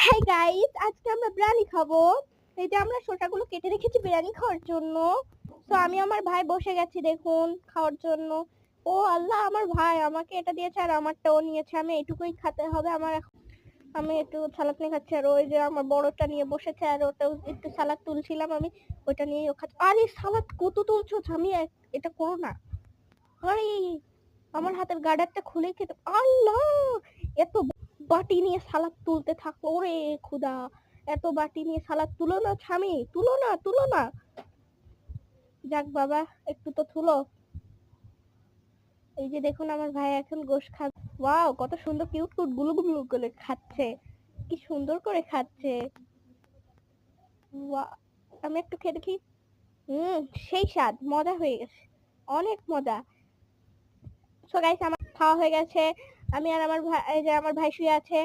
Hi guys, আজকে আমরা বিরিয়ানি খাবো। এই যে আমরা শসাগুলো কেটে রেখেছি বিরিয়ানি খাওয়ার জন্য। তো আমি আমার ভাই বসে গেছি দেখুন খাওয়ার জন্য। ও আল্লাহ, আমার ভাই আমাকে এটা দিয়েছে আর আমারটাও নিয়েছে। আমি এটুকুই খেতে হবে আমার। আমি একটু সালাদ নিয়ে খাচ্ছি আর ওই যে আমার বড়টা নিয়ে বসেছে আর ওটাও একটু সালাদ তুলছিলাম আমি। ওইটা নিয়েই ও খাচ্ছে। আরে সালাদ কত তুলছো? আমি এটা করো না। আরে আমার হাতের গার্ডারটা খুলে খেতে। আল্লাহ, এত বাটি নিয়ে সালাদ তুলতে থাকলো। ওরে খুদা, এত বাটি নিয়ে সালাদ তুলো না স্বামী, তুলো না তুলো না। যাক বাবা, একটু তো তুলো। এই যে দেখুন আমার ভাই এখন গোশ খা। ওয়াও, কত সুন্দর কিউট কিউট গুলো গুলো করে খাচ্ছে, কি সুন্দর করে খাচ্ছে। আমি একটু খেয়ে দেখি। সেই স্বাদ, মজা হয়ে গেছে, অনেক মজা। সো গাইস, আমার খাওয়া হয়ে গেছে। আমি আর আমার ভাই, এই যে আমার ভাই শুয়ে আছে।